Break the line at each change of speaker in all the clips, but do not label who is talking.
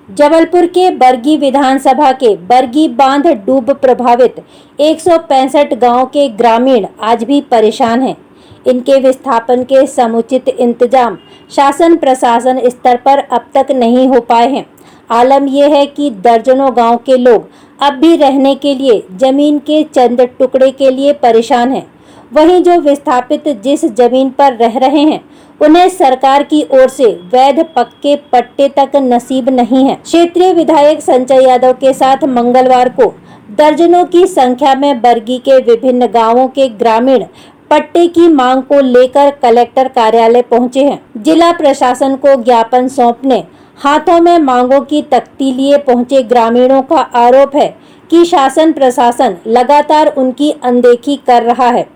जबलपुर के बरगी विधानसभा के बरगी बांध डूब प्रभावित 165 गांव के ग्रामीण आज भी परेशान हैं। इनके विस्थापन के समुचित इंतजाम शासन प्रशासन स्तर पर अब तक नहीं हो पाए हैं। आलम यह है कि दर्जनों गांव के लोग अब भी रहने के लिए जमीन के चंद टुकड़े के लिए परेशान हैं। वहीं जो विस्थापित जिस जमीन पर रह रहे हैं उन्हें सरकार की ओर से वैध पक्के पट्टे तक नसीब नहीं है। क्षेत्रीय विधायक संजय यादव के साथ मंगलवार को दर्जनों की संख्या में बरगी के विभिन्न गांवों के ग्रामीण पट्टे की मांग को लेकर कलेक्टर कार्यालय पहुंचे हैं। जिला प्रशासन को ज्ञापन सौंपने हाथों में मांगों की तख्ती लिए पहुंचे ग्रामीणों का आरोप है कि शासन प्रशासन लगातार उनकी अनदेखी कर रहा है।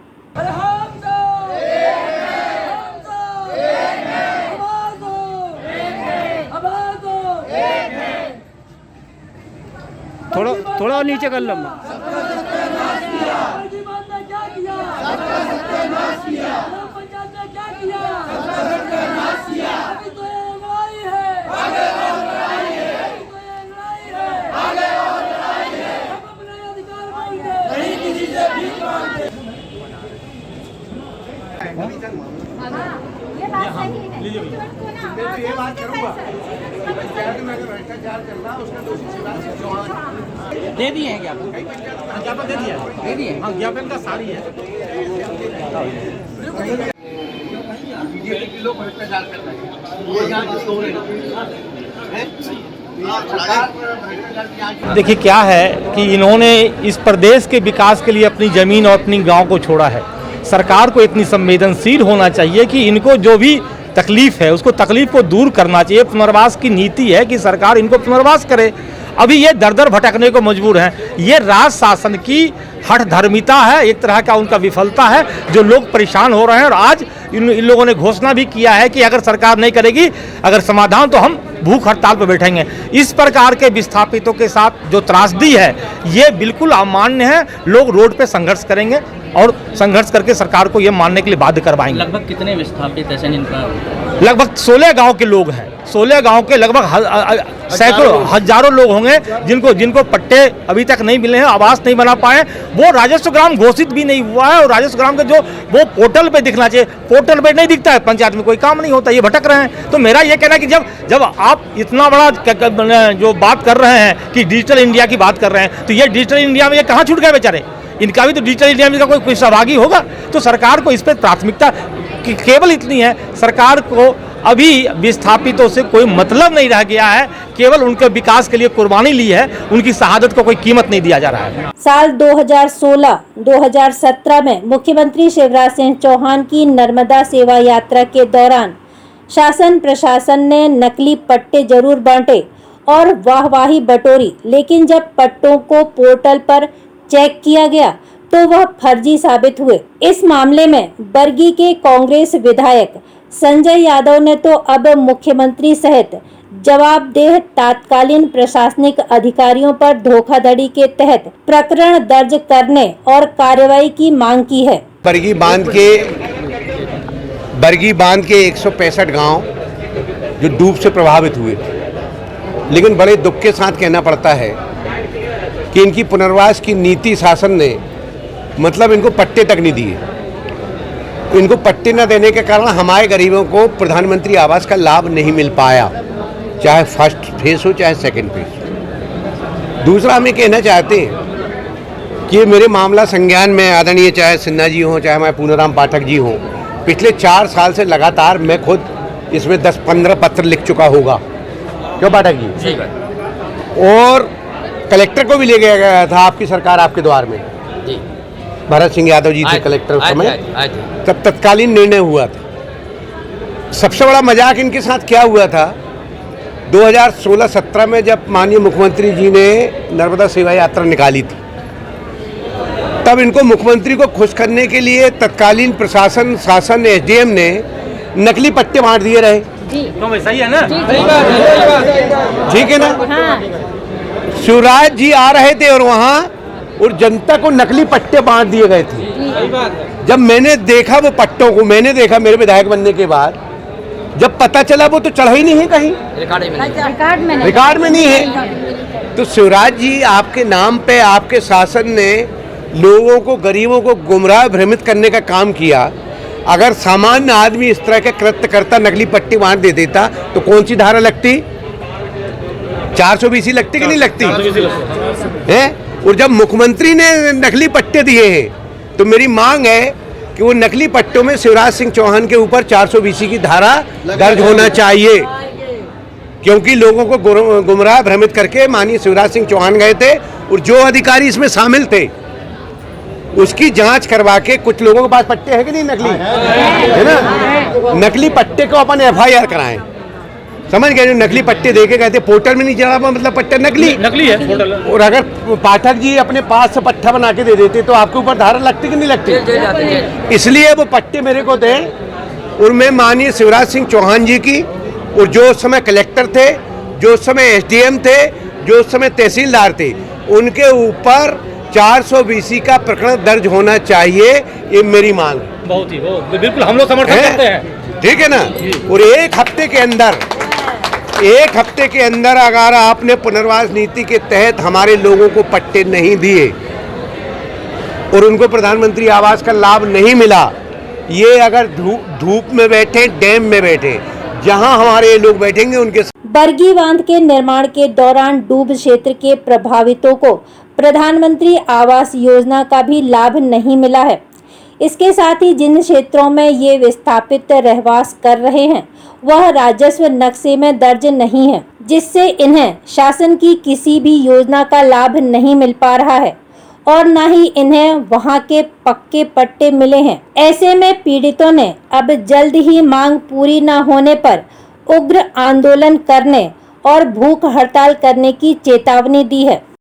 थोड़ा नीचे कर लो।
ये बात सही है। ये बात करूंगा।
दे दिए हैं ज्ञापन दे दिए हाँ ज्ञापन का सारी है।
देखिए क्या है कि इन्होंने इस प्रदेश के विकास के लिए अपनी ज़मीन और अपनी गांव को छोड़ा है। सरकार को इतनी संवेदनशील होना चाहिए कि इनको जो भी तकलीफ है उसको तकलीफ को दूर करना चाहिए। पुनर्वास की नीति है कि सरकार इनको पुनर्वास करे। अभी ये दर दर भटकने को मजबूर हैं। ये राज शासन की हठ धर्मिता है, एक तरह का उनका विफलता है जो लोग परेशान हो रहे हैं। और आज इन लोगों ने घोषणा भी किया है कि अगर सरकार नहीं करेगी अगर समाधान तो हम भूख हड़ताल पर बैठेंगे। इस प्रकार के विस्थापितों के साथ जो त्रासदी है ये बिल्कुल अमान्य है। लोग रोड पे संघर्ष करेंगे और संघर्ष करके सरकार को ये मानने के लिए बाध्य करवाएंगे।
लगभग कितने विस्थापित ऐसे इनका?
लगभग 16 गांव के लोग हैं। 16 गांव के लगभग सैकड़ों हजारों लोग होंगे जिनको पट्टे अभी तक नहीं मिले हैं, आवास नहीं बना पाए। वो राजस्व ग्राम घोषित भी नहीं हुआ है और राजस्व ग्राम का जो वो पोर्टल पे दिखना चाहिए, पोर्टल पे नहीं दिखता है। पंचायत में कोई काम नहीं होता, ये भटक रहे हैं। तो मेरा ये कहना है कि जब आप इतना बड़ा जो बात कर रहे हैं कि डिजिटल इंडिया की बात कर रहे हैं तो ये डिजिटल इंडिया में ये कहाँ छूट गए बेचारे? इनका भी तो डिजिटल इंडिया में कोई सहभागी होगा। तो सरकार को इस पर प्राथमिकता केवल इतनी है, सरकार को अभी विस्थापितों से कोई मतलब नहीं रह गया है। केवल उनके विकास के लिए कुर्बानी ली है, उनकी शहादत को कोई कीमत नहीं दिया जा रहा है।
साल 2016-2017 में मुख्यमंत्री शिवराज सिंह चौहान की नर्मदा सेवा यात्रा के दौरान शासन प्रशासन ने नकली पट्टे जरूर बांटे और वाहवाही बटोरी, लेकिन जब पट्टों को पोर्टल पर चेक किया गया तो वह फर्जी साबित हुए। इस मामले में बरगी के कांग्रेस विधायक संजय यादव ने तो अब मुख्यमंत्री सहित जवाबदेह तत्कालीन प्रशासनिक अधिकारियों पर धोखाधड़ी के तहत प्रकरण दर्ज करने और कार्रवाई की मांग की है।
बरगी बांध के 165 गांव जो डूब से प्रभावित हुए, लेकिन बड़े दुख के साथ कहना पड़ता है कि इनकी पुनर्वास की नीति शासन ने मतलब इनको पट्टे तक नहीं दिए। इनको पट्टे न देने के कारण हमारे गरीबों को प्रधानमंत्री आवास का लाभ नहीं मिल पाया, चाहे फर्स्ट फेज हो चाहे सेकंड फेज। दूसरा हम ये कहना चाहते हैं कि मेरे मामला संज्ञान में आदरणीय चाहे सिन्हा जी हों चाहे मैं पूनाराम पाठक जी हों, पिछले 4 साल से लगातार मैं खुद इसमें 10-15 पत्र लिख चुका होगा। क्यों पाठक जी? और कलेक्टर को भी ले गया था आपकी सरकार आपके द्वार में। भरत सिंह यादव जी थे कलेक्टर उस समय, तब तत्कालीन निर्णय हुआ था। सबसे बड़ा मजाक इनके साथ क्या हुआ था, 2016-17 में जब माननीय मुख्यमंत्री जी ने नर्मदा सेवा यात्रा निकाली थी, तब इनको मुख्यमंत्री को खुश करने के लिए तत्कालीन प्रशासन शासन एसडीएम ने नकली पट्टे बांट दिए रहे।
तो सही है ना?
ठीक है ना? शिवराज जी आ रहे थे और वहाँ और जनता को नकली पट्टे बांट दिए गए थे। जब मैंने देखा वो पट्टों को, मैंने देखा मेरे विधायक बनने के बाद जब पता चला वो तो चढ़ा ही नहीं है कहीं, रिकॉर्ड में नहीं है। तो शिवराज जी, आपके नाम पे आपके शासन ने लोगों को, गरीबों को गुमराह भ्रमित करने का काम किया। अगर सामान्य आदमी इस तरह के कृत्य करता, नकली पट्टी बांट दे देता, तो कौन सी धारा लगती? 420 लगती कि नहीं लगती है? और जब मुख्यमंत्री ने नकली पट्टे दिए हैं, तो मेरी मांग है कि वो नकली पट्टों में शिवराज सिंह चौहान के ऊपर 420 की धारा दर्ज होना चाहिए, क्योंकि लोगों को गुमराह भ्रमित करके माननीय शिवराज सिंह चौहान गए थे, और जो अधिकारी इसमें शामिल थे उसकी जांच करवा के, कुछ लोगों के पास पट्टे हैं कि नहीं नकली, है ना, नकली पट्टे को अपन FIR कराएं। समझ गए? जो नकली पट्टे देके गए थे, पोर्टल में नहीं चढ़ा, मतलब पट्टा नकली
है पोर्टल।
और अगर पाठक जी अपने पास से पट्टा बना के दे देते तो आपके ऊपर धारा लगती कि नहीं लगती? इसलिए वो पट्टे मेरे को थे, और मैं माननीय शिवराज सिंह चौहान जी की, और जो उस समय कलेक्टर थे, जो उस समय SDM थे, जो उस समय तहसीलदार थे, उनके ऊपर 420 का प्रकरण दर्ज होना चाहिए, ये मेरी मांग है।
बहुत बिल्कुल हम लोग समर्थन करते हैं,
ठीक है ना। और एक हफ्ते के अंदर अगर आपने पुनर्वास नीति के तहत हमारे लोगों को पट्टे नहीं दिए और उनको प्रधानमंत्री आवास का लाभ नहीं मिला, ये अगर धूप में बैठे, डैम में बैठे, जहां हमारे लोग बैठेंगे उनके।
बरगी बांध के निर्माण के दौरान डूब क्षेत्र के प्रभावितों को प्रधानमंत्री आवास योजना का भी लाभ नहीं मिला है। इसके साथ ही जिन क्षेत्रों में ये विस्थापित रहवास कर रहे हैं, वह राजस्व नक्शे में दर्ज नहीं है, जिससे इन्हें शासन की किसी भी योजना का लाभ नहीं मिल पा रहा है और न ही इन्हें वहां के पक्के पट्टे मिले हैं। ऐसे में पीड़ितों ने अब जल्द ही मांग पूरी न होने पर उग्र आंदोलन करने और भूख हड़ताल करने की चेतावनी दी है।